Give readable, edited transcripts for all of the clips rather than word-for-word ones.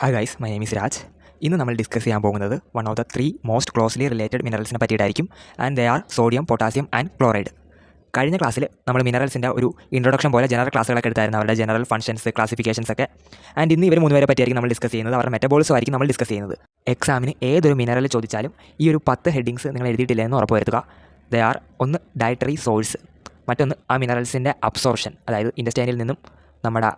Hi guys, my name is Raj. ഇന്ന് നമ്മൾ discuss ചെയ്യാൻ പോകുന്നത് one of the 3 most closely related മിനറൽസിനെ പറ്റിയിട്ടായിരിക്കും. And they are sodium, potassium and chloride. കഴിഞ്ഞ ക്ലാസ്സിൽ നമ്മൾ മിനറൽസിൻ്റെ ഒരു ഇൻട്രൊഡക്ഷൻ പോലെ ജനറൽ ക്ലാസ്സുകളൊക്കെ എടുത്തായിരുന്നു, അവരുടെ ജനറൽ ഫംഗ്ഷൻസ്, ക്ലാസിഫിക്കേഷൻസ് ഒക്കെ. ആൻഡ് ഇന്ന് ഇവർ 3 പേരെ പറ്റിയായിരിക്കും നമ്മൾ ഡിസ്കസ് ചെയ്യുന്നത്. അവരുടെ മെറ്റബോളിസം ആയിരിക്കും നമ്മൾ ഡിസ്കസ് ചെയ്യുന്നത്. എക്സാമിന് ഏതൊരു മിനറൽ ചോദിച്ചാലും ഈ ഒരു 10 ഹെഡിങ്സ് നിങ്ങൾ എഴുതിയിട്ടില്ല എന്ന് ഉറപ്പ് വരുത്തുക. ദേ ആർ: ഒന്ന് ഡയറ്ററി സോഴ്സ്, മറ്റൊന്ന് ആ മിനറൽസിൻ്റെ അബ്സോർപ്ഷൻ, അതായത് ഇൻറ്റസ്റ്റൈനിൽ നിന്നും നമ്മുടെ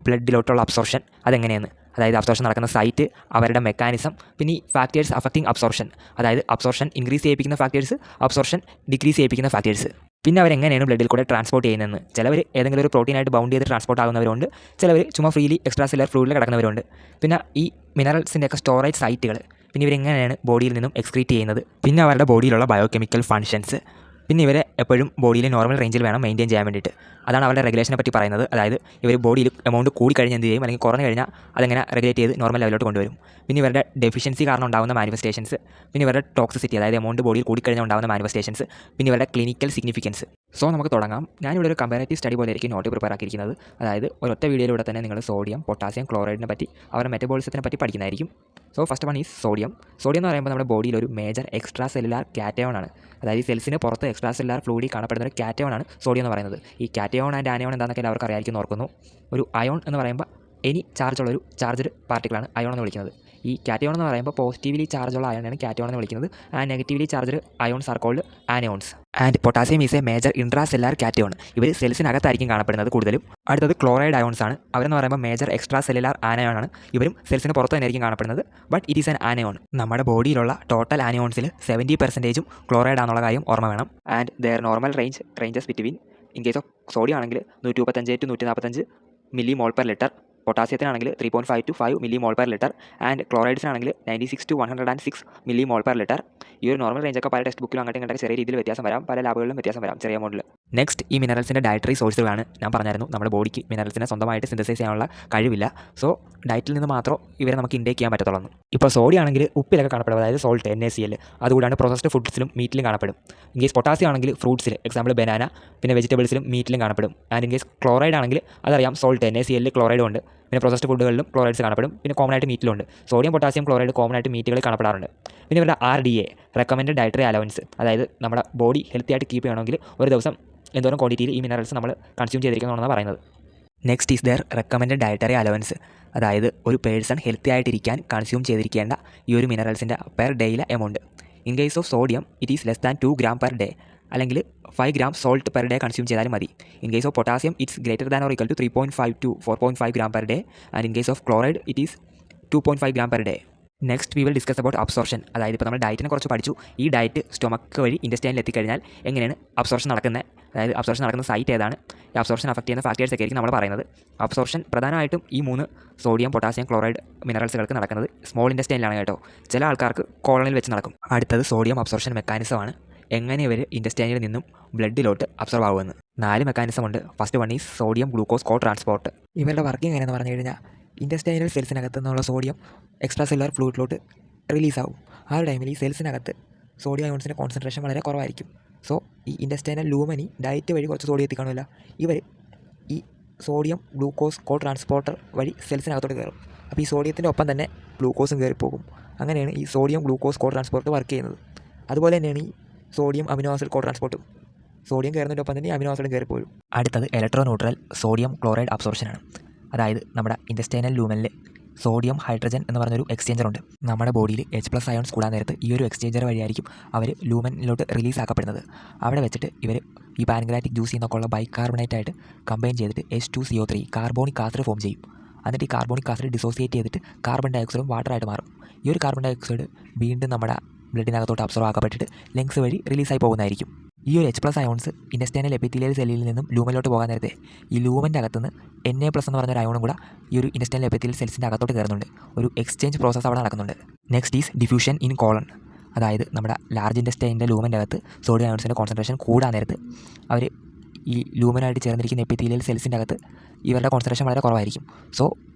ബ്ലഡിലോട്ടുള്ള അബ്സോർപ്ഷൻ അതെങ്ങനെയാണ്, അതായത് അബ്സോർപ്ഷൻ നടക്കുന്ന സൈറ്റ്, അവരുടെ മെക്കാനിസം, പിന്നെ ഈ ഫാക്ടേഴ്സ് അഫക്റ്റിംഗ് അബ്സോർപ്ഷൻ, അതായത് അബ്സോർപ്ഷൻ ഇൻക്രീസ് ചെയ്യിപ്പിക്കുന്ന ഫാക്ടേഴ്സ്, അബ്സോർപ്ഷൻ ഡിക്രീസ് ചെയ്യിപ്പിക്കുന്ന ഫാക്ടേഴ്സ്. പിന്നെ അവരെങ്ങനെയാണ് ബ്ലഡിൽ കൂടെ ട്രാൻസ്പോർട്ട് ചെയ്യുന്നതെന്ന്. ചിലവർ ഏതെങ്കിലും ഒരു പ്രോട്ടീനായിട്ട് ബൗണ്ട് ചെയ്ത് ട്രാൻസ്പോർട്ട് ആകുന്നവരുണ്ട്, ചിലവർ ചുമ്മാ ഫ്രീലി എക്സ്ട്രാ സെല്ലുലാർ ഫ്ലൂയിഡിൽ കിടക്കുന്നവരുണ്ട്. പിന്നെ ഈ മിനറൽസിൻ്റെയൊക്കെ സ്റ്റോറേജ് സൈറ്റുകൾ, പിന്നെ ഇവരെങ്ങനെയാണ് ബോഡിയിൽ നിന്നും എക്സ്ക്രീറ്റ് ചെയ്യുന്നത്, പിന്നെ അവരുടെ ബോഡിയിലുള്ള ബയോകെമിക്കൽ ഫങ്ഷൻസ്, പിന്നെ ഇവരെ എപ്പോഴും ബോഡിയിൽ നോർമൽ റേഞ്ചിൽ വേണം മെയിൻറ്റെയിൻ ചെയ്യാൻ വേണ്ടിയിട്ട്. അതാണ് അവരുടെ റെഗുലേഷനെ പറ്റി പറയുന്നത്. അതായത് ഇവർ ബോഡിയിൽ എമൗണ്ട് കൂടി കഴിഞ്ഞാൽ എന്ത് ചെയ്യും, അല്ലെങ്കിൽ കുറഞ്ഞു കഴിഞ്ഞാൽ അതെങ്ങനെ റെഗുലേറ്റ് ചെയ്ത് നോർമൽ ലെവലിലോട്ട് കൊണ്ടുവരും. പിന്നെ ഇവരുടെ ഡെഫിഷ്യൻസി കാരണം ഉണ്ടാകുന്ന മാനിഫെസ്റ്റേഷൻസ്, പിന്നെ ഇവരുടെ ടോക്സിസിറ്റി, അതായത് എമൗണ്ട് ബോഡിയിൽ കൂടിക്കഴിഞ്ഞാൽ ഉണ്ടാകുന്ന മാനിഫെസ്റ്റേഷൻസ്, പിന്നെ ഇവരുടെ ക്ലിനിക്കൽ സിഗ്നിഫിക്കൻസ്. സോ നമുക്ക് തുടങ്ങാം. ഞാനിവിടെ ഒരു കമ്പാരേറ്റീവ് സ്റ്റഡി പോലെ ആയിരിക്കും നോട്ട് പ്രിപ്പയർ ആക്കിയിരിക്കുന്നത്. അതായത് ഒരൊറ്റ വീഡിയോയിലൂടെ തന്നെ നിങ്ങൾ സോഡിയം, പൊട്ടാസ്യം, ക്ലോറൈഡിനെ പറ്റി, അവരുടെ മെറ്റബോളിസത്തിനെ പറ്റി പഠിക്കുന്നതായിരിക്കും. So first one is sodium. Sodium എന്ന് പറയുമ്പോൾ നമ്മുടെ ബോഡിയിൽ ഒരു മേജർ എക്സ്ട്രാ സെല്ലുലാർ കാറ്റയോൺ ആണ്. അതായത് സെൽസിന് പുറത്ത് എക്സ്ട്രാ സെല്ലുലാർ ഫ്ലൂയിഡിൽ കാണപ്പെടുന്ന ഒരു കാറ്റയോൺ ആണ് സോഡിയം എന്ന് പറയുന്നത്. ഈ കാറ്റയോൺ ആൻഡ് ആനയോൺ എന്താണെന്നൊക്കെ എല്ലാവർക്കും അറിയാമായിരിക്കും ഓർക്കുന്നു. ഒരു അയോൺ എന്ന് പറയുമ്പോൾ എനി ചാർജുള്ളൊരു ചാർജ്ഡ് പാർട്ടിക്കിളാണ് അയോൺ എന്ന് വിളിക്കുന്നത്. ഈ കാറ്റയോൺ എന്ന് പറയുമ്പോൾ പോസിറ്റീവ്ലി ചാർജുള്ള അയോണാണ് കാറ്റയോൺ എന്ന് വിളിക്കുന്നത്. And negatively charged ions are called anions. And potassium is a major intracellular cation. ഇവർ സെൽസിനകത്തായിരിക്കും കാണപ്പെടുന്നത് കൂടുതലും. അടുത്തത് ക്ലോറൈഡ് അയോൺസ് ആണ്. അവരെന്ന് പറയുമ്പോൾ മേജർ എക്സ്ട്രാ സെല്ലുലാർ ആനയോൺ ആണ്. ഇവരും സെൽസിന് പുറത്ത് തന്നെയായിരിക്കും കാണപ്പെടുന്നത്. But it is an anion. നമ്മുടെ ബോഡിയിലുള്ള ടോട്ടൽ ആനയോൺസിൽ 70% ക്ലോറൈഡ് ആണെന്നുള്ള കാര്യം ഓർമ്മ വേണം. And their normal ranges between, in case of sodium ആണെങ്കിൽ 135 to 145 millimole per litre, പൊട്ടാസ്യത്തിനാണെങ്കിൽ 3.5 to 5 millimole per litre, and ക്ലോറൈഡ്സിനാണെങ്കിൽ 96 to 106 millimole per litre. ഈ ഒരു നോർമൽ റേഞ്ചൊക്കെ പല ടെക്സ്റ്റ് ബുക്കിലും അങ്ങോട്ടും ഇങ്ങോട്ടൊക്കെ ചെറിയ രീതിയിൽ വ്യത്യാസം വരാം, പല ലാബുകളിലും വ്യത്യാസം വരാം, ചെറിയ മോഡൽ. നെക്സ്റ്റ് ഈ മിനറൽസിൻ്റെ ഡയറ്ററി സോഴ്സുകളാണ്. ഞാൻ പറഞ്ഞായിരുന്നു നമ്മുടെ ബോഡിക്ക് മിനറൽസിനെ സ്വന്തമായിട്ട് സിന്തസൈസ് ചെയ്യാനുള്ള കഴിവില്ല. സോ ഡയറ്റിൽ നിന്ന് മാത്രം ഇവരെ നമുക്ക് ഇൻടേക്ക് ചെയ്യാൻ പറ്റത്തുള്ളൂ. ഇപ്പോൾ സോഡിയം ആണെങ്കിൽ ഉപ്പിലൊക്കെ കാണപ്പെടും, അതായത് സോൾട്ട്, NaCl. അതുകൂടാണ്ട് പ്രോസസ്ഡ് ഫുഡ്സിലും മീറ്റിലും കാണപ്പെടും. ഇൻ കേസ് പൊട്ടാസ്യം ആണെങ്കിൽ ഫ്രൂട്ട്സിൽ, എക്സാമ്പിൾ ബനാന, പിന്നെ വെജിറ്റബിൾസിലും മീറ്റിലും കാണപ്പെടും. ആൻഡ് ഇൻ കേസ് ക്ലോറൈഡ് ആണെങ്കിൽ അതറിയാം, സോൾട്ട്, NaCl, ക്ലോറൈഡും ഉണ്ട്. പിന്നെ പ്രോസസ്ഡ് ഫുഡുകളിലും ക്ലോറൈഡ്സ് കാണപ്പെടും. പിന്നെ കോമൺ ആയിട്ട് മീറ്റിലുണ്ട്. സോഡിയം, പൊട്ടാസ്യം, ക്ലോറൈഡ് കോമൺ ആയിട്ട് മീറ്റുകളിൽ കാണപ്പെടാറുണ്ട്. പിന്നെ ഇവരുടെ RDA, റെക്കമെൻഡ് ഡയറ്ററി അലവൻസ്, അതായത് നമ്മുടെ ബോഡി ഹെൽത്തി ആയിട്ട് കീപ്പ് ചെയ്യണമെങ്കിൽ ഒരു ദിവസം എന്തോരം ക്വാണ്ടിറ്റിയിൽ ഈ മിനറൽസ് നമ്മൾ കൺസ്യൂം ചെയ്തിരിക്കുന്നതാണെന്നാണ് പറയുന്നത്. Next is their recommend dietary allowance, അതായത് ഒരു പേഴ്സൺ ഹെൽത്തി ആയിട്ടിരിക്കാൻ കൺസ്യൂം ചെയ്തിരിക്കേണ്ട ഈ ഒരു മിനറൽസിൻ്റെ പെർ ഡേയിലെ amount. In case of sodium it is less than 2 gram per day, അല്ലെങ്കിൽ 5 gram salt per day consume ചെയ്താലും മതി. In case of potassium it's greater than or equal to 3.5 to 4.5 gram per day, and in case of chloride it is 2.5 gram per day. Next we will discuss about absorption. അതായത് ഇപ്പോൾ നമ്മൾ ഡയറ്റിനെ കുറിച്ച് പഠിച്ചു. ഈ diet stomach വഴി ഇൻറ്റസ്റ്റൈനിൽ എത്തിക്കഴിഞ്ഞാൽ എങ്ങനെയാണ് absorption നടക്കുന്നത്, അതായത് അബ്സോർപ്ഷൻ നടക്കുന്ന സൈറ്റ് ഏതാണ്, ഈ അബ്സോർപ്ഷൻ അഫക്റ്റ് ചെയ്യുന്ന ഫാക്ടേഴ്സ് ഒക്കെ ആയിരിക്കും നമ്മൾ പറയുന്നത്. അബ്സോർപ്ഷൻ പ്രധാനമായിട്ടും ഈ 3 സോഡിയം, പൊട്ടാസ്യം, ക്ലോറൈഡ് മിനറൽസുകൾക്ക് നടക്കുന്നത് സ്മോൾ ഇൻറ്റസ്റ്റൈനിലാണ് കേട്ടോ. ചില ആൾക്കാർക്ക് കോളനിൽ വെച്ച് നടക്കും. അടുത്തത് സോഡിയം അബ്സോർപ്ഷൻ മെക്കാനിസമാണ്. എങ്ങനെ ഇവർ ഇൻറ്റസ്റ്റൈനിൽ നിന്നും ബ്ലഡിലോട്ട് അബ്സോർവ് ആകുമെന്ന്. 4 മെക്കാനിസം ഉണ്ട്. First one is sodium glucose co transport. ഇവരുടെ വർക്കിംഗ് എങ്ങനെയെന്ന് പറഞ്ഞു കഴിഞ്ഞാൽ, ഇൻറ്റസ്റ്റൈനൽ സെൽസിനകത്ത് നിന്നുള്ള സോഡിയം എക്സ്ട്രാ സെല്ലുലാർ ഫ്ലൂയിഡിലോട്ട് റിലീസാവും. ആ ഒരു ടൈമിൽ ഈ സെൽസിനകത്ത് സോഡിയം അയോൺസിൻ്റെ കോൺസെൻട്രേഷൻ വളരെ കുറവായിരിക്കും. സോ ഈ ഇൻറ്റസ്റ്റൈനൽ ലൂമനി ഡയറ്റ് വഴി കുറച്ച് സോഡിയം എത്തിക്കാണില്ല. ഇവർ ഈ സോഡിയം ഗ്ലൂക്കോസ് കോ ട്രാൻസ്പോർട്ടർ വഴി സെൽസിനകത്തോട്ട് കയറും. അപ്പോൾ ഈ സോഡിയത്തിൻ്റെ ഒപ്പം തന്നെ ഗ്ലൂക്കോസും കയറിപ്പോകും. അങ്ങനെയാണ് ഈ സോഡിയം ഗ്ലൂക്കോസ് കോ ട്രാൻസ്പോർട്ട് വർക്ക് ചെയ്യുന്നത്. അതുപോലെ തന്നെയാണ് ഈ സോഡിയം അമിനോ ആസിഡ് കോ ട്രാൻസ്പോർട്ടും. സോഡിയം കയറുന്നതിൻ്റെ ഒപ്പം തന്നെ ഈ അമിനോ ആസിഡും കയറിപ്പോരും. അടുത്തത് ഇലക്ട്രോ ന്യൂട്രൽ സോഡിയം ക്ലോറൈഡ് അബ്സോർപ്ഷനാണ്. അതായത് നമ്മുടെ ഇൻറ്റസ്റ്റൈനൽ ലൂമനിൽ സോഡിയം ഹൈഡ്രജൻ എന്ന് പറഞ്ഞൊരു എക്സ്ചേഞ്ചർ ഉണ്ട്. നമ്മുടെ ബോഡിയിൽ H+ അയോൺസ് കൂടാൻ നേരത്ത് ഈ ഒരു എക്സ്ചേഞ്ചർ വഴിയായിരിക്കും അവർ ലൂമനിലോട്ട് റിലീസ് ആക്കപ്പെടുന്നത്. അവിടെ വെച്ചിട്ട് ഇവർ ഈ പാൻഗ്രാറ്റിക് ജ്യൂസിൽ നിന്നൊക്കെ ഉള്ള ബൈകാർബണേറ്റ് ആയിട്ട് കമ്പൈൻ ചെയ്തിട്ട് H2CO3 കാർബോണിക് ആസിഡ് ഫോം ചെയ്യും. എന്നിട്ട് ഈ കാർബോണിക് ആസിഡ് ഡിസോസിയേറ്റ് ചെയ്തിട്ട് കാർബൺ ഡൈ ഓക്സൈഡും വാട്ടറായിട്ട് മാറും. ഈ ഒരു കാർബൺ ഡൈ ഓക്സൈഡ് വീണ്ടും നമ്മുടെ ബ്ലഡിനകത്തോട്ട് അബ്സോർവ് ആക്കപ്പെട്ടിട്ട് ലങ്സ് വഴി റിലീസായി പോകുന്നതായിരിക്കും. ഈ ഒരു H+ അയോൺസ് ഇൻറ്റസ്റ്റൈനൽ എപ്പിത്തീലിയൽ സെല്ലിൽ നിന്നും ലൂമനിലോട്ട് പോകാൻ നേരത്തെ ഈ ലൂമൻ്റെ അകത്തുനിന്ന് Na+ എന്ന് പറഞ്ഞൊരു അയോണും കൂടെ ഈ ഒരു ഇൻറ്റസ്റ്റൈനൽ എപ്പിത്തീലിയൽ സെൽസിൻ്റെ അകത്തോട്ട് കയറുന്നുണ്ട്. ഒരു എക്സ്ചേഞ്ച് പ്രോസസ്സ് അവിടെ നടക്കുന്നുണ്ട്. Next is diffusion in colon. അതായത് നമ്മുടെ ലാർജ് ഇൻറ്റസ്റ്റൈനിൻ്റെ ലൂമൻ്റെ അകത്ത് സോഡിയം അയോൺസിൻ്റെ കോൺസെൻട്രേഷൻ കൂടാൻ നേരത്ത് അവർ ഈ ലൂമനായിട്ട് ചേർന്നിരിക്കുന്ന എപ്പിത്തീലിയൽ സെൽസിൻ്റെ അകത്ത് ഇവരുടെ കോൺസെൻട്രേഷൻ വളരെ കുറവായിരിക്കും. So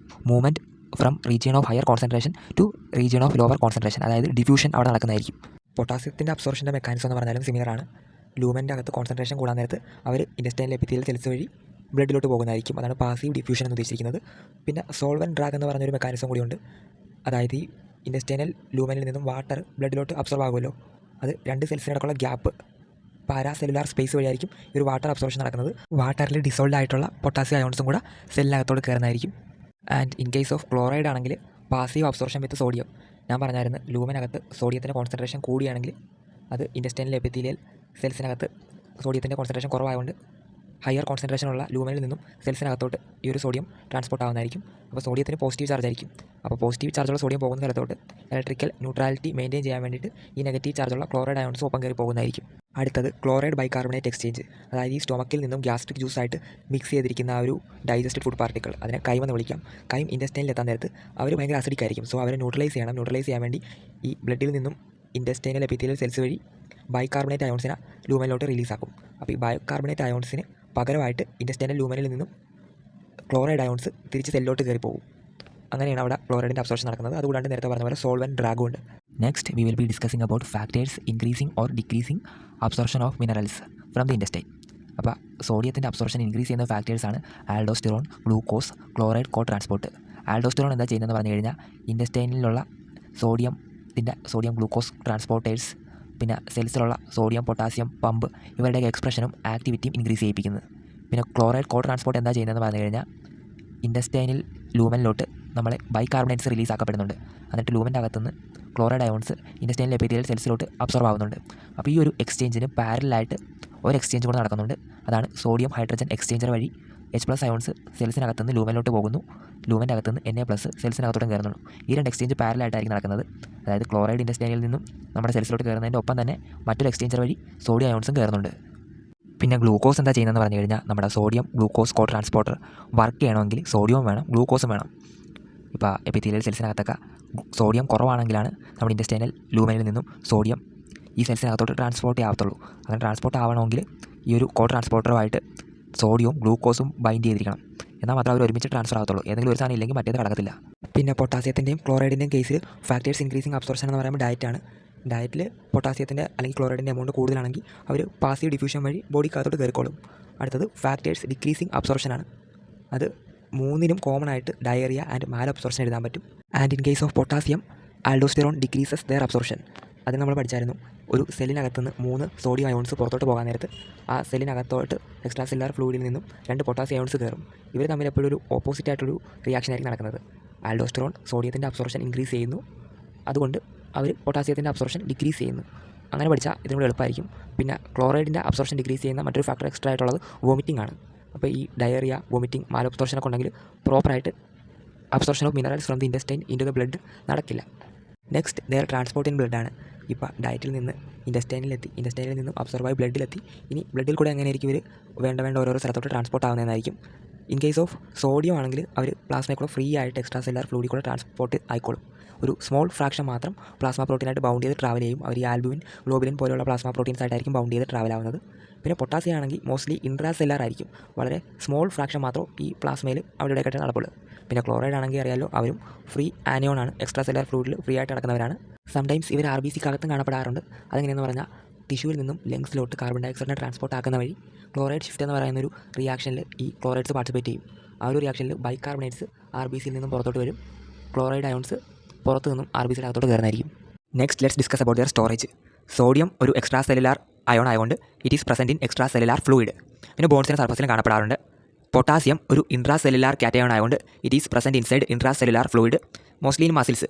movement from region of higher concentration to region of lower concentration, അതായത് ഡിഫ്യൂഷൻ അവിടെ നടക്കുന്നതായിരിക്കും. പൊട്ടാസ്യത്തിൻ്റെ അബ്സോർപ്ഷൻ്റെ മെക്കാനിസം എന്ന് പറഞ്ഞാലും സിമിലറാണ്. ലൂമൻ്റെ അകത്ത് കോൺസെൻട്രേഷൻ കൂടാൻ നേരത്ത് അവർ ഇൻറ്റസ്റ്റൈനൽ എപ്പിത്തീലിയൽ സെൽസ് വഴി ബ്ലഡിലോട്ട് പോകുന്നതായിരിക്കും. അതാണ് പാസീവ് ഡിഫ്യൂഷൻ എന്ന് ഉദ്ദേശിക്കുന്നത്. പിന്നെ സോൾവൻ ഡ്രാഗ് എന്ന് പറഞ്ഞൊരു മെക്കാനിസം കൂടിയുണ്ട്. അതായത് ഈ ഇൻറ്റസ്റ്റൈനൽ ലൂമനിൽ നിന്നും വാട്ടർ ബ്ലഡിലോട്ട് അബ്സോർവ് ആകുമല്ലോ, അത് 2 സെൽസിനിടക്കുള്ള ഗ്യാപ്പ് പാരാസെല്ലുലാർ സ്പേസ് വഴിയായിരിക്കും ഈ ഒരു വാട്ടർ അബ്സോർപ്ഷൻ നടക്കുന്നത്. വാട്ടറിൽ ഡിസോൾഡ് ആയിട്ടുള്ള പൊട്ടാസ്യം അയോൺസും കൂടെ സെല്ലിനകത്തോട് കയറുന്നതായിരിക്കും. And in case of chloride ആണെങ്കിൽ പാസീവ് അബ്സോർപ്ഷൻ വിത്ത് സോഡിയം. ഞാൻ പറഞ്ഞായിരുന്നു ലൂമനകത്ത് സോഡിയത്തിൻ്റെ കോൺസെൻട്രേഷൻ കൂടിയാണെങ്കിൽ അത് ഇൻറ്റസ്റ്റൈനൽ എപ്പിത്തീലിയൽ സെൽസിനകത്ത് സോഡിയത്തിൻ്റെ കോൺസെൻട്രേഷൻ കുറവായതുകൊണ്ട് ഹയർ കോൺസെൻട്രേഷനുള്ള ലൂമനിൽ നിന്നും സെൽസിനകത്തോട്ട് ഈ ഒരു സോഡിയം ട്രാൻസ്പോർട്ട് ആവുന്നതായിരിക്കും. അപ്പോൾ സോഡിയത്തിന് പോസിറ്റീവ് ചാർജ് ആയിരിക്കും. അപ്പോൾ പോസിറ്റീവ് ചാർജുള്ള സോഡിയം പോകുന്ന സ്ഥലത്തോട്ട് ഇലക്ട്രിക്കൽ ന്യൂട്രാലിറ്റി മെയിൻറ്റെയിൻ ചെയ്യാൻ വേണ്ടിയിട്ട് ഈ നെഗറ്റീവ് ചാർജുള്ള ക്ലോറൈഡ് അയോൺസ് ഒപ്പം കയറി പോകുന്നതായിരിക്കും. അടുത്തത് ക്ലോറൈഡ് ബൈകാർബണേറ്റ് എക്സ്ചേഞ്ച്. അതായത് ഈ സ്റ്റൊമക്കിൽ നിന്നും ഗ്യാസ്ട്രിക് ജ്യൂസായിട്ട് മിക്സ് ചെയ്തിരിക്കുന്ന ആ ഒരു ഡൈജസ്റ്റഡ് ഫുഡ് പാർട്ടിക്കിൾ, അതിനെ കൈം എന്ന് വിളിക്കാം. കൈം ഇൻറ്റസ്റ്റൈനിൽ എത്താൻ നേരത്ത് അവർ ഭയങ്കര അസിഡിക് ആയിരിക്കും. സോ അവരെ ന്യൂട്രലൈസ് ചെയ്യാൻ വേണ്ടി ഈ ബ്ലഡിൽ നിന്നും ഇൻറ്റസ്റ്റൈനൽ എപ്പിത്തീലിയൽ സെൽസ് വഴി ബൈകാർബണേറ്റ് അയോൺസിനെ ലൂമനിലോട്ട് റിലീസാക്കും. അപ്പോൾ ഈ ബൈകാർബണേറ്റ് അയോൺസിന് പകരമായിട്ട് ഇൻറ്റസ്റ്റൈനൽ ലൂമനിൽ നിന്നും ക്ലോറൈഡ് അയോൺസ് തിരിച്ച് സെല്ലിലോട്ട് കയറി പോകും. അങ്ങനെയാണ് അവിടെ ക്ലോറൈഡിൻ്റെ അബ്സോർപ്ഷൻ നടക്കുന്നത്. അതുകൂടാണ്ട് നേരത്തെ പറഞ്ഞ പോലെ സോൾവൻറ്റ് ഡ്രാഗും ഉണ്ട്. Next we will be discussing about factors increasing or decreasing absorption of minerals from the intestine. അപ്പോൾ സോഡിയത്തിൻ്റെ അബ്സോർപ്ഷൻ ഇൻക്രീസ് ചെയ്യുന്ന ഫാക്ടേഴ്സാണ് ആൽഡോസ്റ്റിറോൺ, ഗ്ലൂക്കോസ്, ക്ലോറൈഡ് കോ ട്രാൻസ്പോർട്ട്. ആൽഡോസ്റ്റിറോൺ എന്താ ചെയ്യുന്നതെന്ന് പറഞ്ഞു കഴിഞ്ഞാൽ ഇൻറ്റസ്റ്റൈനിലുള്ള സോഡിയം ഗ്ലൂക്കോസ് ട്രാൻസ്പോർട്ടേഴ്സ്, പിന്നെ സെൽസിലുള്ള സോഡിയം പൊട്ടാസ്യം പമ്പ് ഇവരുടെയൊക്കെ എക്സ്പ്രഷനും ആക്ടിവിറ്റിയും ഇൻക്രീസ് ചെയ്യിപ്പിക്കുന്നത്. പിന്നെ ക്ലോറൈഡ് കോ transport എന്താ ചെയ്യുന്നതെന്ന് പറഞ്ഞു കഴിഞ്ഞാൽ ഇൻറ്റസ്റ്റൈനിൽ ലൂമനിലോട്ട് നമ്മളെ ബൈകാർബണേറ്റ്സ് റിലീസ് ആക്കപ്പെടുന്നുണ്ട്. എന്നിട്ട് ലൂമൻ്റെ അകത്തുനിന്ന് ക്ലോറൈഡ് അയോൺസ് ഇൻറ്റസ്റ്റൈനൽ എപ്പിത്തീലിയൽ സെൽസിലോട്ട് അബ്സോർവ് ആവുന്നുണ്ട്. അപ്പോൾ ഈ ഒരു എക്സ്ചേഞ്ചിന് പാരലായിട്ട് ഒരു എക്സ്ചേഞ്ച് കൂടെ നടക്കുന്നുണ്ട്. അതാണ് സോഡിയം ഹൈഡ്രജൻ എക്സ്ചേഞ്ചർ വഴി H+ അയോൺസ് സെൽസിനകത്തുനിന്ന് ലൂമനിലോട്ട് പോകുന്നു. ലൂമൻ്റെ അകത്തുനിന്ന് Na+ സെൽസിനകത്തോട്ടും കയറുന്നുള്ളൂ. ഈ 2 എക്സ്ചേഞ്ച് പാരലായിട്ടായിരിക്കും നടക്കുന്നത്. അതായത് ക്ലോറൈഡ് ഇൻറ്റസ്റ്റൈനിൽ നിന്നും നമ്മുടെ സെൽസിലോട്ട് കയറുന്നതിൻ്റെ ഒപ്പം തന്നെ മറ്റൊരു എക്സ്ചേഞ്ചർ വഴി സോഡിയം അയോൺസും കയറുന്നുണ്ട്. പിന്നെ ഗ്ലൂക്കോസ് എന്താ ചെയ്യുന്നതെന്ന് പറഞ്ഞു കഴിഞ്ഞാൽ നമ്മുടെ സോഡിയം ഗ്ലൂക്കോസ് കോ ട്രാൻസ്പോർട്ടർ വർക്ക് ചെയ്യണമെങ്കിൽ സോഡിയവും വേണം ഗ്ലൂക്കോസും വേണം. ഇപ്പോൾ എപ്പിത്തീലിയൽ സെൽസിനകത്തൊക്കെ സോഡിയം കുറവാണെങ്കിലാണ് നമ്മുടെ ഇൻറ്റസ്റ്റൈനൽ ലൂമനിൽ നിന്നും സോഡിയം ഈ സെൽസിനകത്തോട്ട് ട്രാൻസ്പോർട്ട് ആവത്തുള്ളൂ. അങ്ങനെ ട്രാൻസ്പോർട്ട് ആവണമെങ്കിൽ ഈ ഒരു കോ ട്രാൻസ്പോർട്ടറുമായിട്ട് സോഡിയവും ഗ്ലൂക്കോസും ബൈൻഡ് ചെയ്തിരിക്കണം. എന്നാൽ മാത്രമേ അവർ ഒരുമിച്ച് ട്രാൻസ്ഫർ ആകത്തുള്ളൂ. ഏതെങ്കിലും ഒരു സാധനം ഇല്ലെങ്കിൽ മറ്റേത് കടക്കത്തില്ല. പിന്നെ പൊട്ടാസ്യത്തിൻ്റെയും ക്ലോറൈഡിൻ്റെയും കേസിൽ ഫാക്ടേഴ്സ് ഇൻക്രീസിങ് അബ്സോർപ്ഷൻ എന്ന് പറയുമ്പോൾ ഡയറ്റാണ്. ഡയറ്റിൽ പൊട്ടാസ്യത്തിൻ്റെ അല്ലെങ്കിൽ ക്ലോറൈഡിൻ്റെ എമൗണ്ട് കൂടുതലാണെങ്കിൽ അവർ പാസീവ് ഡിഫ്യൂഷൻ വഴി ബോഡിക്കകത്തോട്ട് കയറിക്കോളും. അടുത്തത് ഫാക്ടേഴ്സ് ഡിക്രീസിങ് അബ്സോർപ്ഷനാണ്. അത് 3നും കോമൺ ആയിട്ട് ഡയറിയ ആൻഡ് മാൽ അബ്സോർപ്ഷൻ എഴുതാൻ പറ്റും. And in case of potassium aldosterone decreases their absorption. അത് നമ്മൾ പഠിച്ചായിരുന്നു. ഒരു സെല്ലിനകത്തുനിന്ന് 3 സോഡിയം അയോൺസ് പുറത്തോട്ട് പോകാൻ നേരത്ത് ആ സെല്ലിനകത്തോട്ട് എക്സ്ട്രാ സെല്ലുലാർ ഫ്ലൂയിഡിൽ നിന്നും 2 പൊട്ടാസ്യം അയോൺസ് കയറും. ഇവർ തമ്മിൽ എപ്പോഴും ഒരു ഓപ്പോസിറ്റ് ആയിട്ടൊരു റിയാക്ഷൻ ആയിരിക്കും നടക്കുന്നത്. ആൽഡോസ്റ്റിറോൺ സോഡിയത്തിൻ്റെ അബ്സോർപ്ഷൻ ഇൻക്രീസ് ചെയ്യുന്നു, അതുകൊണ്ട് അവർ പൊട്ടാസ്യത്തിൻ്റെ അബ്സോർപ്ഷൻ ഡിക്രീസ് ചെയ്യുന്നു. അങ്ങനെ പഠിച്ചാൽ ഇതിനോട് എളുപ്പമായിരിക്കും. പിന്നെ ക്ലോറൈഡിൻ്റെ അബ്സോർപ്ഷൻ ഡിക്രീസ് ചെയ്യുന്ന മറ്റൊരു ഫാക്ടർ എക്സ്ട്രാ ആയിട്ടുള്ളത് വോമിറ്റിംഗ് ആണ്. അപ്പോൾ ഈ ഡയറിയ, വോമിറ്റിംഗ്, മാൽ അബ്സോർപ്ഷനൊക്കെ ഉണ്ടെങ്കിൽ പ്രോപ്പറായിട്ട് absorption of minerals from the intestine into the blood നടക്കില്ല. നെക്സ്റ്റ് ദെയർ ട്രാൻസ്പോർട്ട് ഇൻ ബ്ലഡാണ്. ഇപ്പോൾ ഡയറ്റിൽ നിന്ന് ഇൻറ്റസ്റ്റൈനിലെത്തി, ഇൻറ്റസ്റ്റൈനിൽ നിന്നും അബ്സോർബായി ബ്ലഡിലെത്തി. ഇനി ബ്ലഡിൽ കൂടെ എങ്ങനെയായിരിക്കും ഇവർ വേണ്ട ഓരോരോ സ്ഥലത്തോട്ട് ട്രാൻസ്പോർട്ട് ആവുന്നതായിരിക്കും. ഇൻ കേസ് ഓഫ് സോഡിയം ആണെങ്കിൽ അവർ പ്ലാസ്മയിൽ കൂടെ ഫ്രീ ആയിട്ട് എക്സ്ട്രാ സെല്ലുലാർ ഫ്ലൂയിഡിൽ കൂടെ ട്രാൻസ്പോർട്ട് ആയിക്കോളും. ഒരു സ്മോൾ ഫ്രാക്ഷൻ മാത്രം പ്ലാസ്മ പ്രോട്ടീനായിട്ട് ബൗണ്ട് ചെയ്ത് ട്രാവൽ ചെയ്യും. അവർ ഈ ആൽബുമിൻ, ഗ്ലോബുലിൻ പോലെയുള്ള പ്ലാസ്മ പ്രോട്ടീൻസ് ആയിട്ടായിരിക്കും ബൗണ്ട് ചെയ്ത് ട്രാവൽ ആവുന്നത്. പിന്നെ പൊട്ടാസ്യം ആണെങ്കിൽ മോസ്റ്റ്ലി ഇൻട്രാ സെല്ലുലാർ ആയിരിക്കും. വളരെ സ്മോൾ ഫ്രാക്ഷൻ മാത്രം ഈ പ്ലാസ്മയിൽ അവിടെയൊക്കെ നടപ്പുള്ളൂ. പിന്നെ ക്ലോറൈഡ് ആണെങ്കിൽ അറിയാമല്ലോ, അവരും ഫ്രീ ആനിയോൺ ആണ്. എക്സ്ട്രാ സെല്ലുലാർ ഫ്ലൂയിഡിൽ ഫ്രീ ആയിട്ട് നടക്കുന്നവരാണ്. സംടൈംസ് ഇവർ RBCക്കകത്തും കാണപ്പെടാറുണ്ട്. അതെങ്ങനെയെന്ന് പറഞ്ഞാൽ ടിഷ്യൂവിൽ നിന്നും ലങ്സിലോട്ട് കാർബൺ ഡയോക്സൈഡിനെ ട്രാൻസ്പോർട്ട് ആക്കുന്ന വഴി ക്ലോറൈഡ് ഷിഫ്റ്റ് എന്ന് പറയുന്നൊരു റിയാക്ഷനിൽ ഈ ക്ലോറൈഡ്സ് പാർട്ടിസിപ്പേറ്റ് ചെയ്യും. ആ ഒരു റിയാക്ഷനിൽ ബൈകാർബണേറ്റ്സ് RBCയിൽ നിന്നും പുറത്തോട്ട് വരും. ക്ലോറൈഡ് അയോൺസ് പുറത്തു നിന്നും RBCയുടെ അകത്തോട്ട് കയറുന്നതായിരിക്കും. Next let's discuss about their storage. Sodium ഒരു എക്സ്ട്രാ സെല്ലുലാർ അയോൺ ആയതുകൊണ്ട് it is present in extracellular fluid. പിന്നെ ബോൺസിൻ്റെ സർഫസിലും കാണപ്പെടാറുണ്ട്. പൊട്ടാസ്യം ഒരു ഇൻട്രാ സെല്ലുലാർ കാറ്റയോൺ ആയതുകൊണ്ട് it is present inside intracellular fluid, mostly in muscles.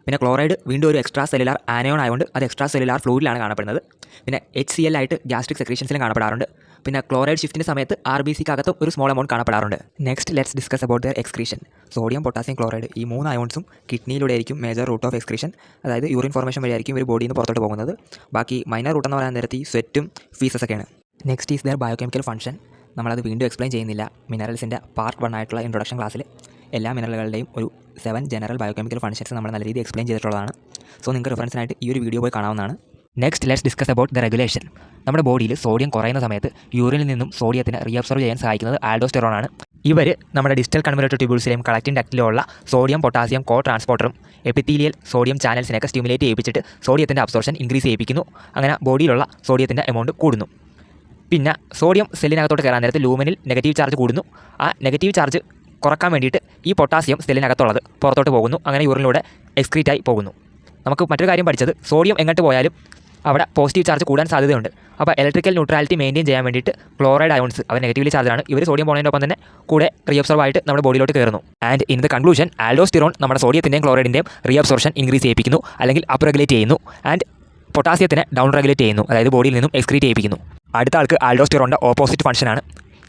പിന്നെ chloride വീണ്ടും ഒരു എക്സ്ട്രാ സെല്ലുലാർ ആനയോൺ ആയതുകൊണ്ട് അത് എക്സ്ട്രാ സെല്ലുലാർ ഫ്ലൂയിഡിലാണ് കാണപ്പെടുന്നത്. പിന്നെ HCl ആയിട്ട് ഗ്യാസ്ട്രിക് സെക്രീഷൻസിലും കാണപ്പെടാറുണ്ട്. പിന്നെ ക്ലോറൈഡ് ഷിഫ്റ്റിൻ്റെ സമയത്ത് RBCക്കകത്തും ഒരു സ്മോൾ എമൗണ്ട് കാണപ്പെടാറുണ്ട്. Next let's discuss about their excretion. Sodium, potassium, chloride ഈ 3 അയോൺസും കിഡ്നിയിലൂടെ ആയിരിക്കും മേജർ റൂട്ട് ഓഫ് എക്സ്ക്രീഷൻ. അതായത് യൂറിൻ ഫോർമേഷൻ വഴിയായിരിക്കും ഇവർ ബോഡിയിൽ നിന്ന് പുറത്തോട്ട് പോകുന്നത്. ബാക്കി മൈനർ റൂട്ട് എന്ന് പറയാൻ നേരത്ത് ഈ സ്വെറ്റും ഫീസസൊക്കെയാണ്. Next is their biochemical function. നമ്മളത് വീണ്ടും എക്സ്പ്ലെയിൻ ചെയ്യുന്നില്ല. മിനറൽസിൻ്റെ പാർട്ട് 1 ആയിട്ടുള്ള ഇൻട്രൊഡക്ഷൻ ക്ലാസ്സിൽ എല്ലാ മിനറലുകളുടെയും ഒരു 7 ജനറൽ ബയോകെമിക്കൽ ഫംഗ്ഷൻസ് നമ്മൾ നല്ല രീതിയിൽ എക്സ്പ്ലെയിൻ ചെയ്തിട്ടുള്ളതാണ്. സോ നിങ്ങൾക്ക് റെഫറൻസിനായിട്ട് ഈ ഒരു വീഡിയോ പോയി കാണാവുന്നതാണ്. Next let's discuss about the regulation. നമ്മുടെ ബോഡിയിൽ സോഡിയം കുറയുന്ന സമയത്ത് യൂറിനിൽ നിന്നും സോഡിയത്തിന് റീഅബ്സോർവ് ചെയ്യാൻ സഹായിക്കുന്നത് ആൽഡോസ്റ്റിറോൺ ആണ്. ഇവർ നമ്മുടെ ഡിസ്റ്റൽ കൺവെർട്ടർ ട്യൂബ്യൂൾസിലെയും കളക്റ്റിംഗ് ഡക്റ്റിലുള്ള സോഡിയം, പൊട്ടാസ്യം കോ ട്രാൻസ്പോർട്ടറും എപ്പിത്തീലിയൽ സോഡിയം ചാനൽസിനെയൊക്കെ സ്റ്റിമുലേറ്റ് ചെയ്യിപ്പിച്ചിട്ട് സോഡിയത്തിൻ്റെ അബ്സോർപ്ഷൻ ഇൻക്രീസ് ചെയ്യിപ്പിക്കുന്നു. അങ്ങനെ ബോഡിയിലുള്ള സോഡിയത്തിൻ്റെ എമൗണ്ട് കൂടുന്നു. പിന്നെ സോഡിയം സെല്ലിനകത്തോട്ട് കയറാൻ നേരത്ത് ലൂമനിൽ നെഗറ്റീവ് ചാർജ് കൂടുന്നു. ആ നെഗറ്റീവ് ചാർജ് കുറക്കാൻ വേണ്ടിയിട്ട് ഈ പൊട്ടാസ്യം സെല്ലിനകത്തുള്ളത് പുറത്തോട്ട് പോകുന്നു. അങ്ങനെ യൂറിനിലൂടെ എക്സ്ക്രീറ്റായി പോകുന്നു. നമുക്ക് മറ്റൊരു കാര്യം പഠിച്ചത് സോഡിയം എങ്ങോട്ട് പോയാലും അവിടെ പോസിറ്റീവ് ചാർജ് കൂടാൻ സാധ്യതയുണ്ട്. അപ്പോൾ ഇലക്ട്രിക്കൽ ന്യൂട്രാലിറ്റി മെയിൻറ്റെയിൻ ചെയ്യാൻ വേണ്ടിയിട്ട് ക്ലോറൈഡ് അയോൺസ് അവർ നെഗറ്റീവ്ലി ചാർജാണ്. ഇവർ സോഡിയം പോകുന്നതിനൊപ്പം തന്നെ കൂടെ റീഅബ്സോർവ് ആയിട്ട് നമ്മുടെ ബോഡിയിലോട്ട് കയറുന്നു. And in the conclusion aldosterone നമ്മുടെ സോഡിയത്തിൻ്റെയും ക്ലോറൈഡിൻ്റെയും റീഅബ്സോർപ്ഷൻ ഇൻക്രീസ് ചെയ്യിപ്പിക്കുന്നു, അല്ലെങ്കിൽ അപ്പ് റെഗുലേറ്റ് ചെയ്യുന്നു. ആൻഡ് പൊട്ടാസ്യത്തിനെ ഡൗൺ റെഗുലേറ്റ് ചെയ്യുന്നു, അതായത് ബോഡിയിൽ നിന്നും എക്സ്ക്രീറ്റ് ചെയ്യിപ്പിക്കുന്നു. അടുത്ത ആൾക്ക് ആൽഡോസ്റ്റിറോണിൻ്റെ ഓപ്പോസിറ്റ് ഫംഗ്ഷനാണ്.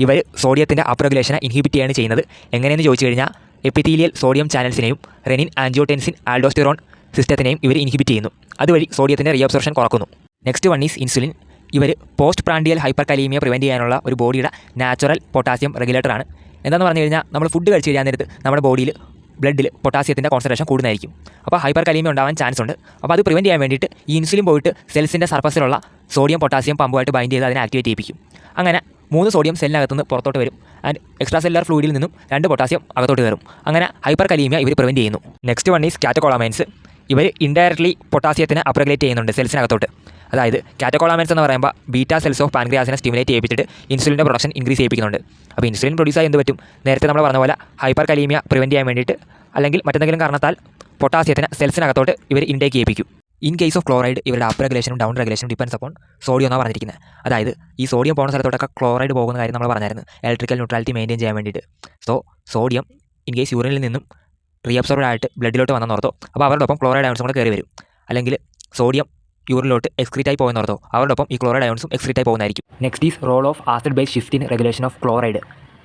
ഇവർ സോഡിയത്തിൻ്റെ അപ്പ് റെഗുലേഷനെ ഇൻഹിബിറ്റ് ചെയ്യാണ് ചെയ്യുന്നത്. എങ്ങനെയെന്ന് ചോദിച്ചു കഴിഞ്ഞാൽ എപ്പിത്തീലിയൽ സോഡിയം ചാനൽസിനെയും റെനിൻ ആൻജിയോടെൻസിൻ ആൽഡോസ്റ്റിറോൺ സിസ്റ്റത്തിനെയും ഇവർ ഇൻഹിബിറ്റ് ചെയ്യുന്നു. അതുവഴി സോഡിയത്തിൻ്റെ റീഅബ്സോർപ്ഷൻ കുറക്കുന്നു. Next one is insulin. ഇവർ postprandial hyperkalaemia prevent ചെയ്യാനുള്ള ഒരു ബോഡിയുടെ നാച്ചുറൽ പൊട്ടാസ്യം റെഗുലേറ്ററാണ്. എന്താണെന്ന് പറഞ്ഞു കഴിഞ്ഞാൽ നമ്മൾ ഫുഡ് കഴിച്ച് കഴിയാൻ നേരത്ത് നമ്മുടെ ബോഡിയിൽ ബ്ലഡിൽ പൊട്ടാസ്യത്തിൻ്റെ കോൺസെൻട്രേഷൻ കൂടുന്നതായിരിക്കും. അപ്പോൾ ഹൈപ്പർ കലീമിയ ഉണ്ടാവാൻ ചാൻസ് ഉണ്ട്. അപ്പോൾ അത് പ്രിവെൻറ്റ് ചെയ്യാൻ വേണ്ടിയിട്ട് ഈ ഇൻസുലിൻ പോയിട്ട് സെൽസിൻ്റെ സർഫസിലുള്ള സോഡിയം പൊട്ടാസ്യം പമ്പുമായിട്ട് ബൈൻഡ് ചെയ്ത് അതിനെ ആക്ടിവേറ്റ് ചെയ്യിപ്പിക്കും. അങ്ങനെ 3 സോഡിയം സെല്ലിനകത്തുനിന്ന് പുറത്തോട്ട് വരും. ആൻഡ് എക്സ്ട്രാ സെല്ലുലാർ ഫ്ലൂയിഡിൽ നിന്നും 2 പൊട്ടാസ്യം അകത്തോട്ട് കയറും. അങ്ങനെ ഹൈപ്പർ കലീമിയ ഇവർ പ്രിവെൻറ്റ് ചെയ്യുന്നു. Next one is catecholamines. ഇവർ ഇൻഡയറക്ട്ലി പൊട്ടാസ്യത്തിന് അപ്രഗുലേറ്റ് ചെയ്യുന്നുണ്ട് സെൽസിനകത്തോട്ട്. അതായത് കാറ്റക്കോളാമൈൻസ് എന്ന് പറയുമ്പോൾ ബീറ്റാ സെൽസ് ഓഫ് പാൻക്രിയാസിനെ സ്റ്റിമുലേറ്റ് ചെയ്യിപ്പിച്ചിട്ട് ഇൻസുലിൻ്റെ പ്രൊഡക്ഷൻ ഇൻക്രീസ് ചെയ്യിപ്പിക്കുന്നുണ്ട്. അപ്പോൾ ഇൻസുലിൻ പ്രൊഡ്യൂസ് ആയി എന്ത് പറ്റും? നേരത്തെ നമ്മൾ പറഞ്ഞ പോലെ ഹൈപ്പർ കലീമിയ പ്രിവെൻറ്റ് ചെയ്യാൻ വേണ്ടിയിട്ട് അല്ലെങ്കിൽ മറ്റെന്തെങ്കിലും കാരണത്താൽ പൊട്ടാസ്യത്തിന് സെൽസിനകത്തോട്ട് ഇവർ ഇൻടേക്ക് ചെയ്യിപ്പിക്കും. ഇൻ കേസ് ഓഫ് ക്ലോറൈഡ് ഇവരുടെ അപ്പ് റെഗുലേഷനും ഡൗൺ റെഗുലേഷനും ഡിപ്പെൻസ് അപ്പോൾ സോഡിയം എന്നാണ് പറഞ്ഞിരിക്കുന്നത്. അതായത് ഈ സോഡിയം പോകുന്ന സ്ഥലത്തോട്ടൊക്കെ ക്ലോറൈഡ് പോകുന്ന കാര്യം നമ്മൾ പറഞ്ഞായിരുന്നു, ഇലക്ട്രിക്കൽ ന്യൂട്രാലിറ്റി മെയിൻറ്റെയിൻ ചെയ്യാൻ വേണ്ടിയിട്ട്. സോഡിയം ഇൻ കേസ് യൂറിനിൽ നിന്നും റീഅബ്സോർബ്ഡ് ആയിട്ട് ബ്ലഡിലോട്ട് വന്നെന്ന് ഓർത്തോ, അപ്പോൾ അവരുടെ ഒപ്പം ക്ലോറൈഡ് അയോൺസും കൂടെ കയറി വരും. അല്ലെങ്കിൽ സോഡിയം യൂറിനിലോട്ട് എക്സ്ക്രീറ്റായി പോകുന്ന ഓർത്തോ, അവരുടെ ഒപ്പം ഈ ക്ലോറൈഡ് അയോൺസും എക്സ്ക്രീറ്റായി പോകുന്നതായിരിക്കും. Next is role of acid base shift in regulation of chloride.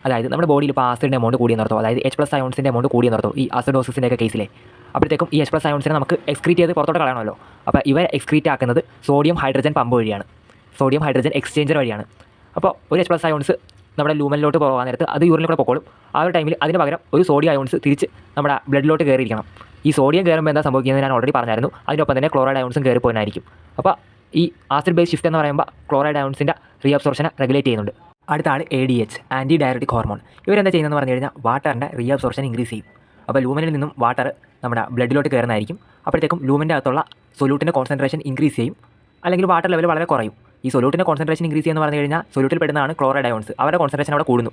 അതായത് നമ്മുടെ ബോഡിയിൽ ഇപ്പോൾ ആസിഡിൻ്റെ എമൗണ്ട് കൂടിയെന്ന് ഓർത്തോ, അതായത് H+ അയോൺസിൻ്റെ എമൗണ്ട് കൂടിയെന്ന് ഓർത്തോ ഈ ആസിഡോസിൻ്റെ ഒക്കെ കേസിലെ. അപ്പോഴത്തേക്കും ഈ H+ അയോൺസിനെ നമുക്ക് എക്സ്ക്രീറ്റ് ചെയ്ത് പുറത്തോട്ട് കളയണമല്ലോ. അപ്പോൾ ഇവ എക്സ്ക്രീറ്റ് ആക്കുന്നത് സോഡിയം ഹൈഡ്രജൻ പമ്പ് വഴിയാണ്, സോഡിയം ഹൈഡ്രജൻ എക്സ്ചേഞ്ചർ വഴിയാണ്. അപ്പോൾ ഒരു H+ അയോൺസ് നമ്മുടെ ലൂമനിലോട്ട് പോകാൻ നേരത്ത് അത് യൂറിനിൽ കൂടെ പൊക്കോളും. ആ ഒരു ടൈമിൽ അതിന് പകരം ഒരു സോഡിയം അയോൺസ് തിരിച്ച് നമ്മുടെ ബ്ലഡിലോട്ട് കയറിയിരിക്കണം. ഈ സോഡിയം കയറുമ്പോൾ എന്താ സംഭവിക്കുന്നത് ഞാൻ ഓൾറെഡി പറഞ്ഞായിരുന്നു. അതിനൊപ്പം തന്നെ ക്ലോറൈഡ് അയോൺസും കയറി പോകാനായിരിക്കും. അപ്പോൾ ഈ ആസിഡ് ബേസ് ഷിഫ്റ്റ് എന്ന് പറയുമ്പോൾ ക്ലോറൈഡ് അയോൺസിൻ്റെ റീഅബ്സോർപ്ഷനെ റെഗുലേറ്റ് ചെയ്യുന്നുണ്ട്. അടുത്ത ആൾ ADH, ആൻറ്റി ഡയററ്റിക് ഹോർമോൺ. ഇവരെന്താ ചെയ്യുന്നതെന്ന് പറഞ്ഞു കഴിഞ്ഞാൽ വാട്ടറിൻ്റെ റീഅബ്സോർപ്ഷൻ ഇൻക്രീസ് ചെയ്യും. അപ്പോൾ ലൂമനിൽ നിന്നും വാട്ടർ നമ്മുടെ ബ്ലഡിലോട്ട് കയറുന്നതായിരിക്കും. അപ്പോഴത്തേക്കും ലൂമിൻ്റെ അകത്തുള്ള സൊല്യൂട്ടിൻ്റെ കോൺസെൻട്രേഷൻ ഇൻക്രീസ് ചെയ്യും, അല്ലെങ്കിൽ വാട്ടർ ലെവൽ വളരെ കുറയും. ഈ സൊല്യൂട്ടിൻ്റെ കോൺസെൻട്രേഷൻ ഇൻക്രീസ് ചെയ്യുന്ന പറഞ്ഞു കഴിഞ്ഞാൽ സൊല്യൂട്ടിൽ പെടുന്നതാണ് ക്ലോറൈഡ് അയോൺസ്. അവരുടെ കോൺസെൻട്രേഷൻ അവിടെ കൂടുന്നു.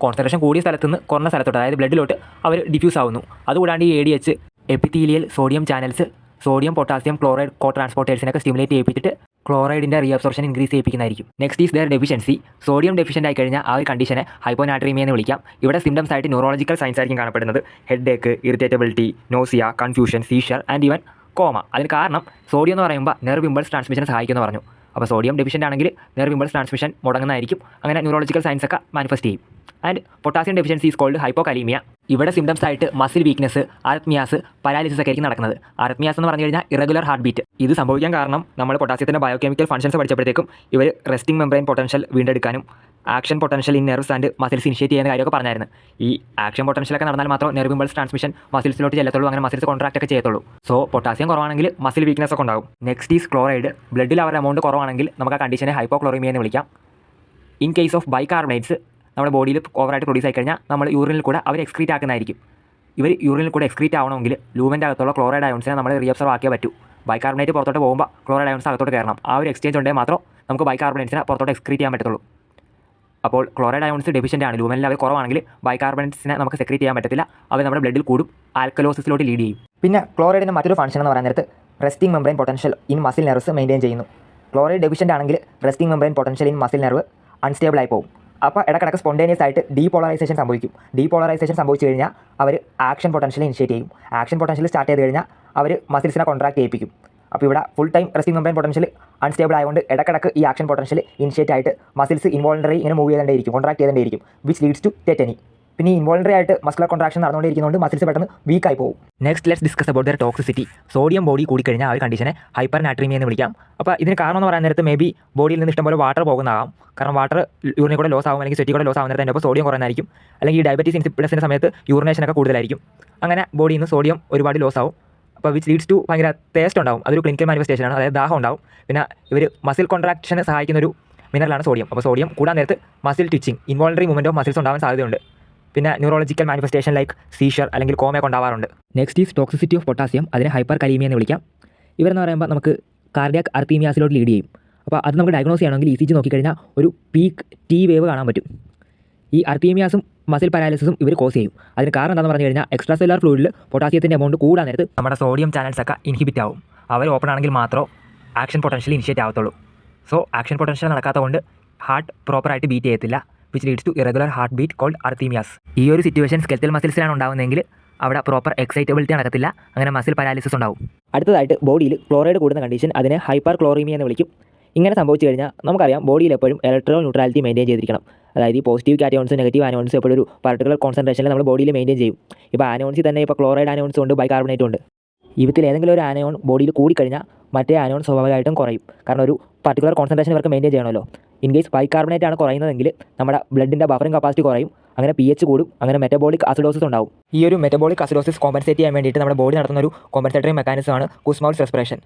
കോൺസെൻട്രേഷൻ കൂടിയ സ്ഥലത്ത് നിന്ന് കുറഞ്ഞ സ്ഥലത്തോട്ട്, അതായത് ബ്ലഡിലോട്ട് അവർ ഡിഫ്യൂസ് ആവുന്നു. അതുകൂടാണ്ട് ഈ ADH epithelial sodium channels sodium potassium chloride co ട്രാൻസ്പോർട്ടേഴ്സിനൊക്കെ സ്റ്റിമുലേറ്റ് ചെയ്യിപ്പിച്ചിട്ട് ക്ലോറൈഡിൻ്റെ റീഅബ്സോർപ്ഷൻ ഇൻക്രീസ് ചെയ്യിപ്പിക്കുന്നതായിരിക്കും. Next is their deficiency. Sodium deficient ആയി കഴിഞ്ഞാൽ ആ ഒരു കണ്ടീഷനെ ഹൈപ്പോനാട്രീമിയ എന്ന് വിളിക്കാം. ഇവിടെ സിംറ്റംസ് ആയിട്ട് ന്യൂറോളജിക്കൽ സയൻസ് ആയിരിക്കും കാണപ്പെടുന്നത്. Headache, irritability, nausea, confusion, seizure and even coma. അതിന് കാരണം സോഡിയം എന്ന് പറയുമ്പോൾ നെർവ് ഇമ്പൾസ് ട്രാൻസ്മിഷനെ സഹായിക്കുമെന്ന് പറഞ്ഞു. അപ്പോൾ സോഡിയം ഡെഫിഷ്യൻ്റ് ആണെങ്കിൽ നെർവ് ഇമ്പൾസ് ട്രാൻസ്മിഷൻ മുടങ്ങുന്നതായിരിക്കും. അങ്ങനെ ന്യൂറോളജിക്കൽ സയൻസ് ഒക്കെ മാനിഫെസ്റ്റ് ചെയ്യും. And potassium deficiency is called hypokalemia. ഇവിടെ സിംറ്റംസ് ആയിട്ട് മസിൽ വീക്ക്നെസ്, ആർത്മിയാസ്, പാരാലിസിസ് ഒക്കെ ആയിരിക്കും നടക്കുന്നത്. ആർത്മിയാസ് എന്ന് പറഞ്ഞു കഴിഞ്ഞാൽ ഇറഗുലർ ഹാർട്ട് ബീറ്റ്. ഇത് സംഭവിക്കാൻ കാരണം നമ്മൾ പൊട്ടാസ്യത്തിൻ്റെ ബയോകെമിക്കൽ ഫങ്ഷൻസ് പഠിച്ചപ്പോഴത്തേക്കും ഇവർ റെസ്റ്റിംഗ് മെംബ്രെയിൻ പൊട്ടൻഷ്യൽ വീണ്ടെടുക്കാനും action potential in nerves and muscles initiate ചെയ്യുന്ന കാര്യമൊക്കെ പറഞ്ഞായിരുന്നു. ഈ ആക്ഷൻ പൊട്ടൻഷ്യലൊക്കെ നടന്നാൽ മാത്രം നെർവ് ഇമ്പൾസ് ട്രാൻസ്മിഷൻ മസിൽസിലോട്ട് ചെല്ലത്തുള്ളൂ, അങ്ങനെ മസിൽസ് കോൺട്രാക്ട് ഒക്കെ ചെയ്യത്തുള്ളൂ. പൊട്ടാസ്യം കുറവാണെങ്കിൽ മസിൽ വീക്ക്നെസ് ഒക്കെ ഉണ്ടാകും. Next is chloride. ബ്ലഡിൽ അവരുടെ എമൗണ്ട് കുറവാണെങ്കിൽ നമുക്ക് ആ കണ്ടീഷനെ ഹൈപ്പോക്ലോറിമിയ എന്ന് വിളിക്കാം. ഇൻ കേസ് ഓഫ് ബൈകാർബണേറ്റ്സ് നമ്മുടെ ബോഡിയിൽ ഓവറായിട്ട് പ്രൊഡ്യൂസ് ആയി കഴിഞ്ഞാൽ നമ്മൾ യൂറിനിൽ കൂടെ അവർ എക്സ്ക്രീറ്റ് ആക്കുന്നതായിരിക്കും. ഇവർ യൂറിനിൽ കൂടെ എക്സ്ക്രീറ്റ് ആവണമെങ്കിൽ ലൂമൻ്റെ അകത്തുള്ള ക്ലോറൈഡ് അയോൺസിനെ നമ്മൾ റീഅബ്സോർവ് ആക്കിയേ പറ്റൂ. ബൈകാർബണേറ്റ് പുറത്തോട്ട് പോകുമ്പോൾ ക്ലോറൈഡ് അയോൺസ് അകത്തോട്ട് കയറണം. ആ ഒരു എക്സ്ചേഞ്ച് ഉണ്ടെങ്കിൽ മാത്രം നമുക്ക് ബൈകാർബണേറ്റ്സിനെ പുറത്തോട്ട് എക്സ്ക്രീറ്റ് ചെയ്യാൻ പറ്റത്തുള്ളൂ. അപ്പോൾ ക്ലോറൈഡ് അയോൺസ് ഡെഫിഷ്യൻ്റ് ആണ്, ലൂമനിൽ അവർ കുറവാണെങ്കിൽ ബൈകാർബണേറ്റ്സിനെ നമുക്ക് സെക്രീറ്റ് ചെയ്യാൻ പറ്റത്തില്ല. അവർ നമ്മുടെ ബ്ലഡിൽ കൂടും, ആൽക്കലോസിസിലോട്ട് ലീഡ് ചെയ്യും. പിന്നെ ക്ലോറൈഡിന് മറ്റൊരു ഫംഗ്ഷൻ എന്ന് പറയാൻ നേരത്ത് resting membrane potential in muscle nerves maintain ചെയ്യുന്നു. ക്ലോറൈഡ് ഡെഫിഷ്യൻ്റ് ആണെങ്കിൽ resting membrane potential in muscle nerve unstable ആയി പോകും. അപ്പോൾ ഇടയ്ക്കിടയ്ക്ക് സ്പോണ്ടേനിയസ് ആയിട്ട് ഡീപോളറൈസേഷൻ സംഭവിക്കും. ഡീപോളറൈസേഷൻ സംഭവിച്ചു കഴിഞ്ഞാൽ അവർ ആക്ഷൻ പൊട്ടൻഷ്യൽ ഇനിഷ്യേറ്റ് ചെയ്യും. ആക്ഷൻ പൊട്ടൻഷ്യൽ സ്റ്റാർട്ട് ചെയ്ത് കഴിഞ്ഞാൽ അവർ മസിൽസിനെ കോൺട്രാക്ട് ചെയ്യിപ്പിക്കും. അപ്പോൾ ഇവിടെ full time resting membrane potential unstable ആയതുകൊണ്ട് ഇടയ്ക്കിടയ്ക്ക് ഈ ആക്ഷൻ പൊട്ടൻഷ്യൽ ഇനിഷ്യേറ്റ് ആയിട്ട് മസിൽസ് ഇൻവോളണ്ടറി ഇങ്ങനെ മൂവ് ചെയ്തുകൊണ്ടേയിരിക്കും, കോൺട്രാക്ട് ചെയ്തുകൊണ്ടേയിരിക്കും, വിച്ച് ലീഡ്സ് ടു ടെറ്റനി. പിന്നെ ഇൻവോളണ്ടറി ആയിട്ട് മസ്കുലർ കോൺട്രാക്ഷൻ നടന്നുകൊണ്ടിരിക്കുന്നതുകൊണ്ട് മസിൽസ് പെട്ടെന്ന് വീക്കായി പോകും. Next let's discuss about their toxicity. Sodium body കൂടിക്കഴിഞ്ഞാൽ ആ ഒരു കണ്ടീഷനെ ഹൈപ്പർ നാട്രീമിയ എന്ന് വിളിക്കാം. അപ്പോൾ ഇതിന് കാരണം എന്ന് പറയാൻ നേരത്ത് മേ ബി ബോഡിയിൽ നിന്ന് ഇഷ്ടംപോലെ വാട്ടർ പോകുന്നതാകാം. കാരണം വാട്ടർ യൂറിനിൽ കൂടെ ലോസ് ആകും, അല്ലെങ്കിൽ സ്വെറ്റി കൂടെ ലോസ് ആവുന്നതിന് അപ്പോൾ സോഡിയം കുറയുന്നതായിരിക്കും. അല്ലെങ്കിൽ ഈ ഡയബറ്റീസ് ഇൻസിപ്പിഡസിൻ്റെ സമയത്ത് യൂറിനേഷനൊക്കെ കൂടുതലായിരിക്കും. അങ്ങനെ ബോഡിയിൽ നിന്ന് സോഡിയം ഒരുപാട് ലോസ് ആവും. അപ്പോൾ വിച്ച് ലീഡ്സ് ടു ഭയങ്കര ടേസ്റ്റ് ഉണ്ടാവും. അതൊരു ക്ലിനിക്കൽ മാനിഫെസ്റ്റേഷനാണ്, അതായത് ദാഹം ഉണ്ടാവും. പിന്നെ ഇവർ മസിൽ കോൺട്രാക്ഷന് സഹായിക്കുന്ന ഒരു മിനറലാണ് സോഡിയം. അപ്പോൾ സോഡിയം കൂടാൻ നേരത്ത് muscle twitching, involuntary movement of muscles ഉണ്ടാവാൻ സാധ്യതയുണ്ട്. പിന്നെ ന്യൂറോളജിക്കൽ മാനിഫെസ്റ്റേഷൻ ലൈക്ക് സീഷർ അല്ലെങ്കിൽ കോമയൊക്കെ ഉണ്ടാവാറുണ്ട്. Next is toxicity of potassium. അതിനെ ഹൈപ്പർ കലീമിയ എന്ന് വിളിക്കാം. ഇവരെന്ന് പറയുമ്പോൾ നമുക്ക് കാർഡിയാക് അർത്തീമിയാസിലോട്ട് ലീഡ് ചെയ്യും. അപ്പോൾ അത് നമുക്ക് ഡയഗ്നോസ് ചെയ്യണമെങ്കിൽ ECG നോക്കിക്കഴിഞ്ഞാൽ ഒരു പീക്ക് T വേവ് കാണാൻ പറ്റും. ഈ അർത്തീമിയാസും മസിൽ പാരാലിസിസും ഇവർ കോസ് ചെയ്യും. അതിന് കാരണം എന്താണെന്ന് പറഞ്ഞു കഴിഞ്ഞാൽ എക്സ്ട്രാ സെല്ലുലാർ ഫ്ലൂയിഡിൽ പൊട്ടാസ്യത്തിൻ്റെ എമൗണ്ട് കൂടാൻ നേരത്ത് നമ്മുടെ സോഡിയം ചാനൽസൊക്കെ ഇൻഹിബിറ്റ് ആവും. അവർ ഓപ്പൺ ആണെങ്കിൽ മാത്രമേ ആക്ഷൻ പൊട്ടൻഷ്യൽ ഇനിഷ്യേറ്റ് ആവത്തുള്ളൂ. സോ ആക്ഷൻ പൊട്ടൻഷ്യൽ നടക്കാത്തതുകൊണ്ട് ഹാർട്ട് പ്രോപ്പറായിട്ട് ബീറ്റ് ചെയ്യത്തില്ല, which leads to irregular heartbeat called arrhythmias. ഈ ഒരു സിറ്റുവേഷൻ സ്കെൽറ്റൽ മസിൽസിലാണ് ഉണ്ടാകുന്നതെങ്കിൽ അവിടെ പ്രോപ്പർ എക്സൈറ്റബിലിറ്റി നടക്കത്തില്ല, അങ്ങനെ മസിൽ പാരാലിസിസ് ഉണ്ടാവും. അടുത്തതായിട്ട് ബോഡിയിൽ ക്ലോറൈഡ് കൂടുന്ന കണ്ടീഷൻ അതിനെ ഹൈപ്പർ ക്ലോറീമിയ എന്ന് വിളിക്കും. ഇങ്ങനെ സംഭവിച്ചു കഴിഞ്ഞാൽ നമുക്കറിയാം ബോഡിയിൽ എപ്പോഴും ഇലക്ട്രോ ന്യൂട്രാലിറ്റി മെയിൻറ്റെയിൻ ചെയ്തിരിക്കണം. അതായത് ഈ പോസിറ്റീവ് കാറ്റയോൺസും നെഗറ്റീവ് ആനോൺസും എപ്പോഴും ഒരു പർട്ടിക്കുലർ കോൺസെൻട്രേഷനിൽ നമ്മൾ ബോഡിയിൽ മെയിൻറ്റെയിൻ ചെയ്യും. ഇപ്പോൾ ആനോൺസിൽ തന്നെ ഇപ്പോൾ ക്ലോറൈഡ് ആനോൺസും ഉണ്ട്, ബൈകാർബണേറ്റും ഉണ്ട്. ഇവത്തിൽ ഏതെങ്കിലും ഒരു ആനയോൺ ബോഡിയിൽ കൂടിക്കഴിഞ്ഞാൽ മറ്റേ ആനയോൺ സ്വാഭാവികമായിട്ടും കുറയും. കാരണം ഒരു പർട്ടിക്കുലർ കോൺസെൻട്രേഷൻ ഇവർക്ക് മെയിൻറ്റെയിൻ ചെയ്യണമല്ലോ. ഇൻ കേസ് ബൈകാർബണേറ്റ് ആണ് കുറയുന്നതെങ്കിൽ നമ്മുടെ ബ്ലഡിൻ്റെ ബഫറിംഗ് കപ്പാസിറ്റി കുറയും, അങ്ങനെ pH കൂടും, അങ്ങനെ മെറ്റബോളിക് അസിഡോസിസ് ഉണ്ടാവും. ഈ ഒരു മെറ്റബോളിക് അസിഡോസിസ് കോമ്പൻസേറ്റ് ചെയ്യാൻ വേണ്ടിയിട്ട് നമ്മുടെ ബോഡി നടത്തുന്ന ഒരു കോമ്പൻസേറ്ററി മെക്കാനിസമാണ് കുസ്മൗൾസ് റെസ്പിറേഷൻ.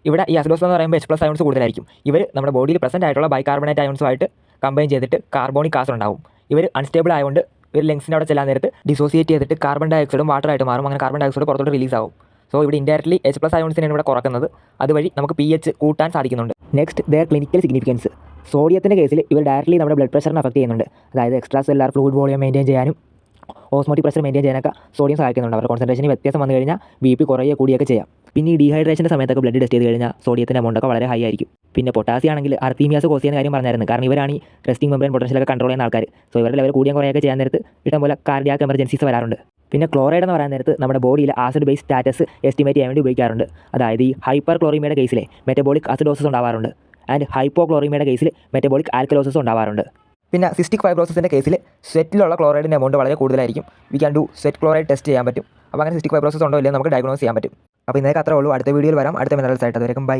ഇവിടെ ഈ അസിഡോസ് എന്ന് പറയുമ്പോൾ H+ അയോൺസ് കൂടുതലായിരിക്കും. ഇവർ നമ്മുടെ ബോഡിയിൽ പ്രസൻറ്റ് ആയിട്ടുള്ള ബൈകാർബണേറ്റ് അയോൺസുമായിട്ട് കമ്പൈൻ ചെയ്തിട്ട് കാർബോണിക് ആസിഡ് ഉണ്ടാവും. ഇവർ അൺസ്റ്റേബിൾ ആയതുകൊണ്ട് ഇവർ ലങ്സിൻ്റെ അവിടെ ചെല്ലാൻ നേരത്ത് ഡിസോസിയേറ്റ് ചെയ്തിട്ട് കാർബൺ ഡൈ ഓക്സൈഡും വാട്ടറായിട്ട് മാറും. അങ്ങനെ കാർബൺ ഡൈ ഓക്സൈഡ് പുറത്തോട്ട് റിലീസ് ആവും. സോ ഇവിടെ ഇൻഡയറക്ട്ലി H+ അയോൺസിനാണ് ഇവിടെ കുറക്കുന്നത്. അതുവഴി നമുക്ക് pH കൂട്ടാൻ സാധിക്കുന്നുണ്ട്. Next their clinical significance. സോഡിയത്തിൻ്റെ കേസിൽ ഇവർ ഡയറക്ട്ലി നമ്മുടെ ബ്ലഡ് പ്രഷറിനെ അഫക്റ്റ് ചെയ്യുന്നുണ്ട്. അതായത് extracellular fluid volume maintain ചെയ്യാനും ഓസ്മോട്ടിക് പ്രഷർ മെയിൻറ്റെയിൻ ചെയ്യാനൊക്കെ സോഡിയം സഹായിക്കുന്നുണ്ട്. അവരുടെ കോൺസെൻട്രേഷന് വ്യത്യാസം വന്നു കഴിഞ്ഞാൽ BP കുറയുകയോ കൂടിയൊക്കെ ചെയ്യാം. പിന്നെ ഈ ഡീഹൈഡ്രേഷൻ്റെ സമയത്തൊക്കെ ബ്ലഡ് ടെസ്റ്റ് ചെയ്ത് കഴിഞ്ഞാൽ സോഡിയത്തിൻ്റെ എമൗണ്ടൊക്കെ വളരെ ഹൈ ആയിരിക്കും. പിന്നെ പൊട്ടാസ്യം ആണെങ്കിൽ അർത്തീമിയാസ് കോസ് ചെയ്യുന്ന കാര്യം പറഞ്ഞായിരുന്നു. കാരണം ഇവരാണ് ഈ റെസ്റ്റിംഗ് മെംബ്രെയിൻ പൊട്ടൻഷ്യലൊക്കെ കൺട്രോൾ ചെയ്യുന്ന ആൾക്കാർ. സോ ഇവരുടെ ലെവൽ കൂടിയും കുറയൊക്കെ ചെയ്യാൻ നേരത്ത് ഇഷ്ടംപോലെ കാർഡിയാക് എമർജൻസീസ് വരാറുണ്ട്. പിന്നെ ക്ലോറൈഡ് എന്ന് പറയാൻ നേരത്ത് നമ്മുടെ ബോഡിയിൽ ആസിഡ് ബേസ് സ്റ്റാറ്റസ് എസ്റ്റിമേറ്റ് ചെയ്യാൻ വേണ്ടി ഉപയോഗിക്കാറുണ്ട്. അതായത് ഈ ഹൈപ്പർ ക്ലോറീമിയുടെ കേസിലെ മെറ്റബോളിക് അസിഡോസിസ് ഉണ്ടാവാറുണ്ട്. ആൻഡ് ഹൈപ്പോ ക്ലോറീമിയുടെ കേസിൽ മെറ്റബോളിക് ആൽക്കലോസിസ് ഉണ്ടാവാറുണ്ട്. പിന്നെ സിസ്റ്റിക് ഫൈബ്രോസിൻ്റെ കേസിൽ സ്വെറ്റിലുള്ള ക്ലോറൈഡിൻ്റെ എമൗണ്ട് വളരെ കൂടുതലായിരിക്കും. We can do sweat chloride test ചെയ്യാൻ പറ്റും. അപ്പോൾ അങ്ങനെ സിസ്റ്റിക് ഫൈബ്രോസിസ് ഉണ്ടോ ഇല്ലെന്ന് നമുക്ക് ഡയഗ്നോസ് ചെയ്യാൻ പറ്റും. അപ്പോൾ ഇന്നേക്ക് അത്രേ ഉള്ളൂ. അടുത്ത വീഡിയോയിൽ വരാം അടുത്ത മിനറൽസ് ആയിട്ട്. അതുവരെയും ബൈ.